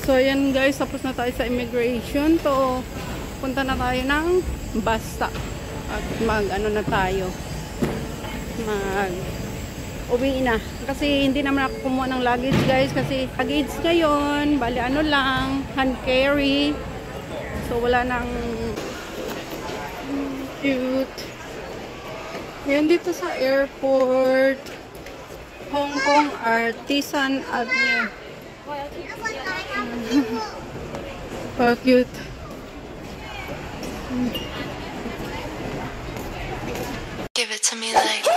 So ayan guys, tapos na tayo sa immigration. To punta na tayo ng basta. At ano na tayo. Uwi na. Kasi hindi naman ako kumuha ng luggage guys. Kasi luggage ngayon, bali ano lang, hand carry. So wala nang cute. Yan dito sa airport. Hong Kong Artisan Avenue. Oh, cute. Give it to me like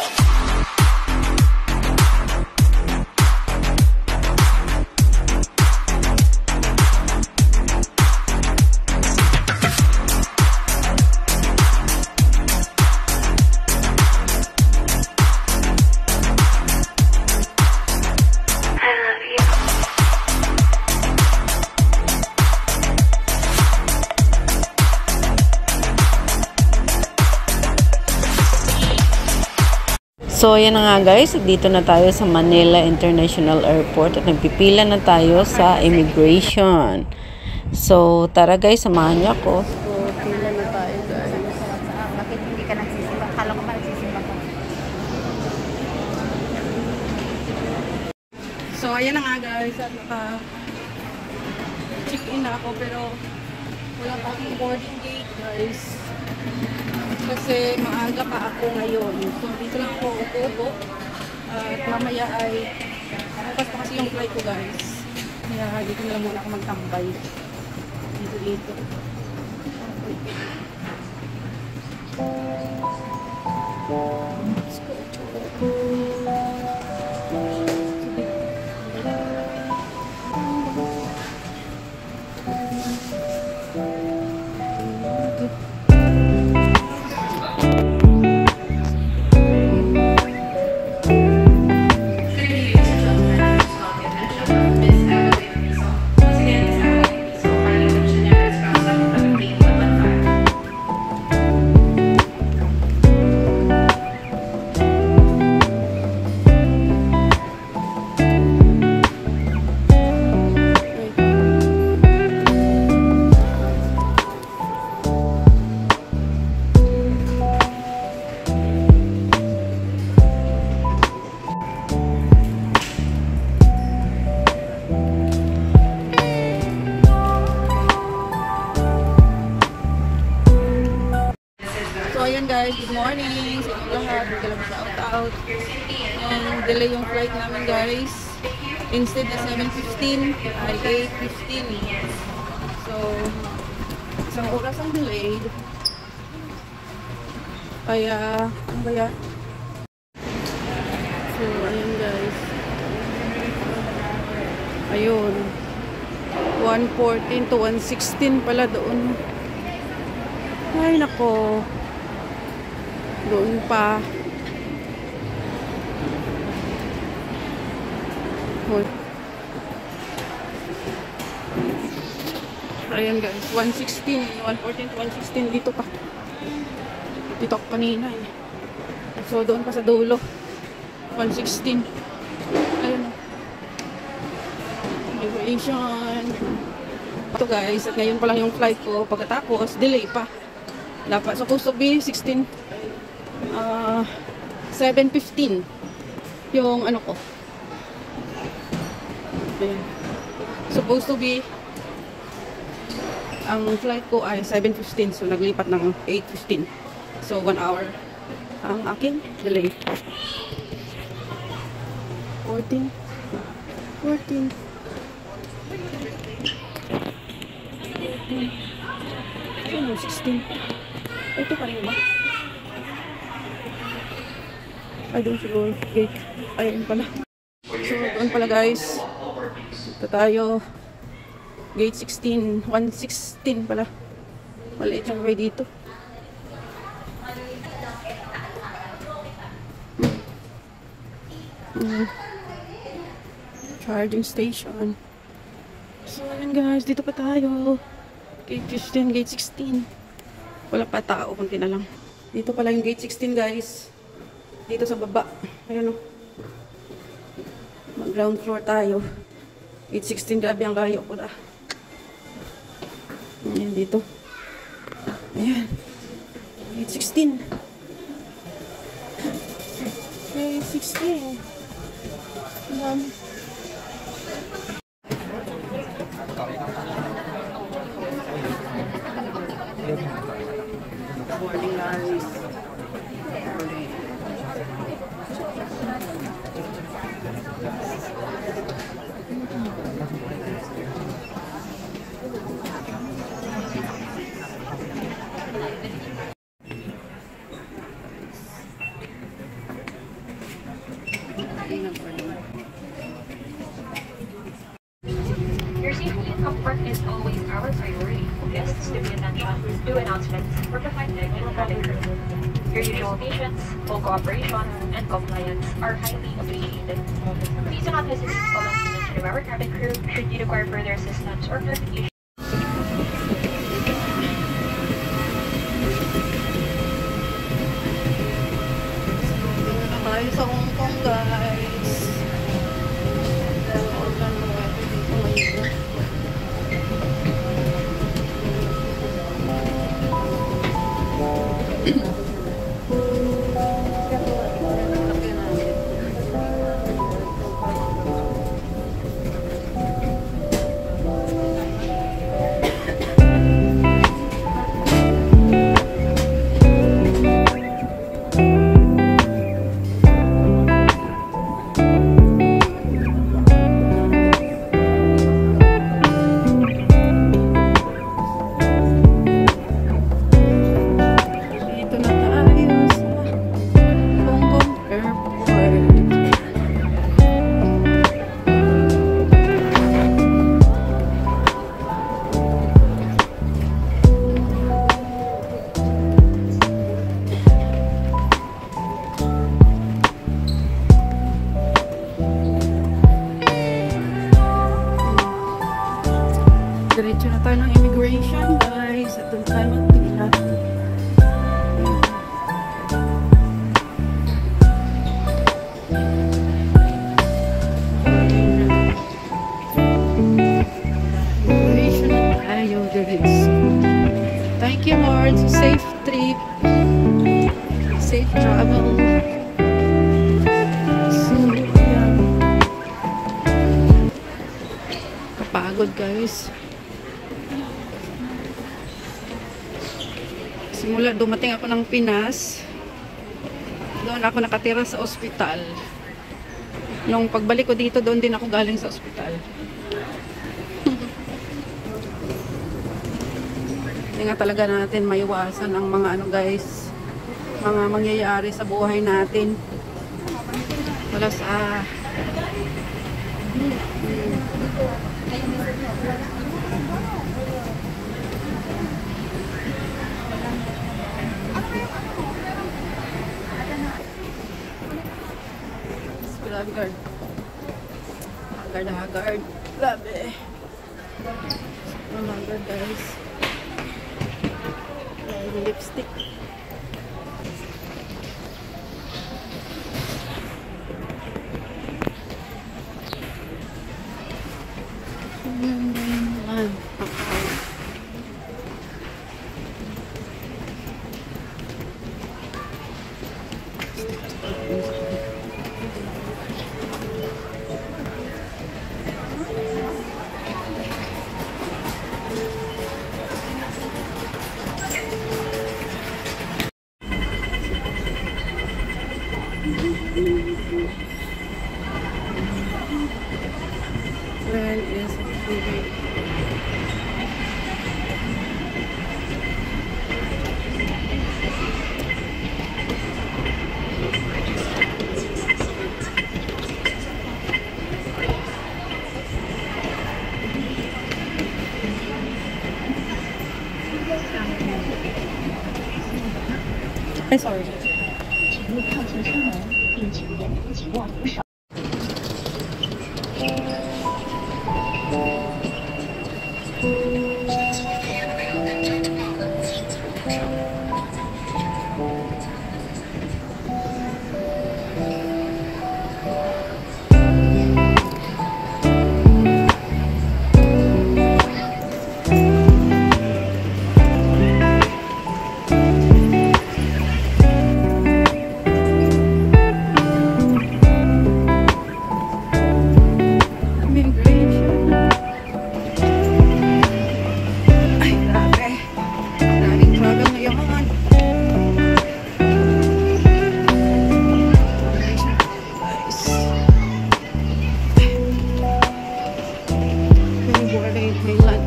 So, yan na nga guys. Dito na tayo sa Manila International Airport at nagpipila na tayo sa immigration. So, tara guys, samahan niyo ako. So, pila na tayo guys. Bakit hindi ka nagsisimba? Kala ko ba nagsisimba ka? So, ayan na nga guys. At naka-check-in na ako pero wala pa akong boarding gate guys. Kasi maaga pa ako ngayon. So, dito lang ako upo. At mamaya ay bukas pa kasi yung flight ko guys. Kaya dito na lang muna ako magtambay. Dito. Let's go. Ayan guys, good morning sa inyo lahat. Bigla shout out. And delay yung flight namin guys. Instead na 7:15 ay 8:15. So, isang oras ang delayed. Kaya, ano ba yan? So, ayan guys. Ayun. 1:14 to 1:16 pala doon. Ay, nako. Doon pa. Ayan guys, 1:16, 1:14 to 1:16 dito pa. Dito ako kanina eh. So doon pa sa dulo. 1:16. Ayun. Immigration. Ito guys, at ngayon pa lang yung flight ko. Pagkatapos, delay pa. Dapat supposed to be 7:15 yung ano ko. Ayan. Supposed to be ang flight ko ay 7:15, so naglipat ng 8:15. So 1 hour ang aking delay. 14 16. Ito pa rin ba? I don't know. Gate. Ayun pala. So, doon pala guys. Ito tayo. Gate 16. 1:16 pala. Maliit yung way dito. Charging station. So, ayun guys. Dito pa tayo. Gate 15, gate 16. Wala pa tao. Kunti na lang. Dito pala yung gate 16 guys. Dito sa baba. Ayan o. Mag-ground floor tayo. 8:16, grabe ang layo ko na. Ayan, dito. Ayan. 8:16. Okay, 16. Ang dami. Morning, guys. Morning. Your safety and comfort is always our priority. Guests to be attention, do announcements, or provide regular cabin crew. Your usual patience, full cooperation, and compliance are highly appreciated. Please do not hesitate to call us attention of our cabin crew should you require further assistance or clarification. Tayo sa Hong Kong, guys. Orlando, dito ngayon. Dito na tayo sa Hong Kong Airport. Diretso na tayo ng immigration, guys. At doon tayo magpila. Immigration na tayo, guys. Thank you, Lord. So, safe trip. Safe travel. So, yeah. Kapagod, guys. Simula dumating ako ng Pinas, doon ako nakatira sa ospital. Nung pagbalik ko dito, doon din ako galing sa ospital. Hindi nga talaga natin maiwasan ang mga ano, guys, mga mangyayari sa buhay natin. Wala sa Haggard. Haggard. Grabe. Ang haggard, guys. Lipstick. Where is it? I'm sorry. 请勿靠近车门，并请严扶紧握扶手。Thailand.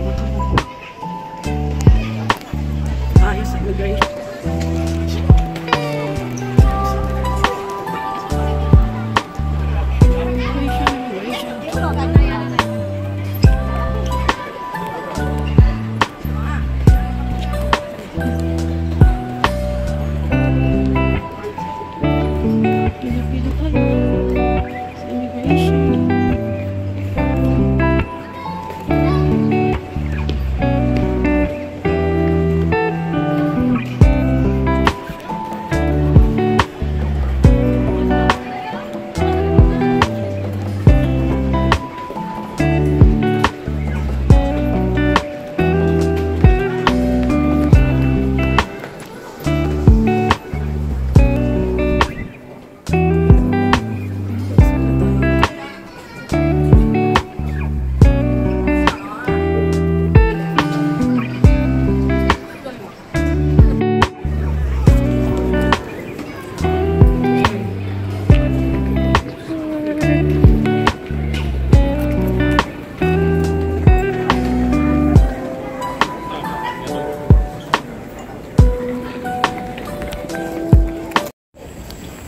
Ayos sa immigration. Pili-pili tayo sa immigration.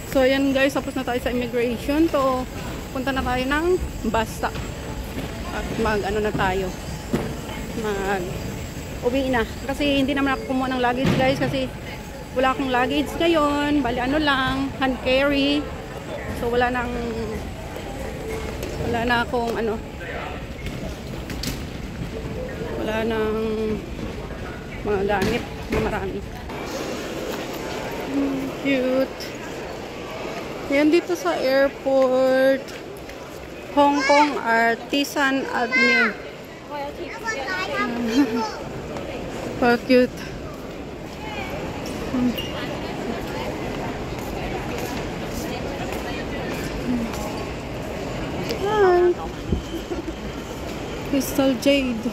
So ayan guys, tapos na tayo sa immigration. So punta na tayo ng basta. At ano na tayo. Uwi na. Kasi hindi naman ako kumuha ng luggage guys. Kasi wala akong luggage ngayon. Bali ano lang, hand carry. So wala na akong wala nang mga gamit na marami. Cute. Yan dito sa airport. Hong Kong Artisan Avenue. So cute. Hi. Crystal Jade.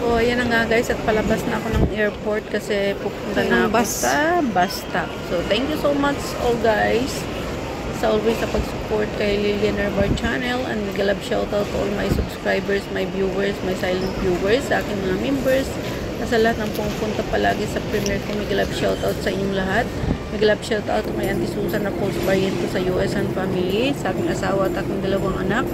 So, ayan na nga guys, at palabas na ako ng airport kasi pupunta na ako sa bus stop. So, thank you so much all guys sa always sa pag-support kay Lilian Herbar Channel, and mega love shoutout to all my subscribers, my viewers, my silent viewers, sa aking mga members, at sa lahat ng pumupunta palagi sa premiere ko. Mega love shoutout sa inyong lahat. Mega love shoutout to kay Auntie Susan Rapols Barriento sa US and family, sa aking asawa at aking dalawang anak.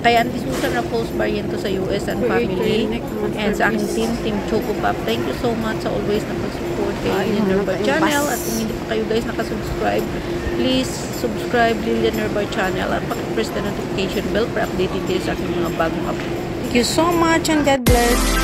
Kay Auntie Susan Rapols Barriento sa US and family, and sa aking team Choco Pop. Thank you so much sa always na pag-support kay Lilian Herbar Channel. At kung hindi pa kayo guys nakasubscribe, please subscribe Lilian Herbar Channel at pag-press the notification bell para updated kayo sa aking mga bagong upload. Thank you so much and God bless.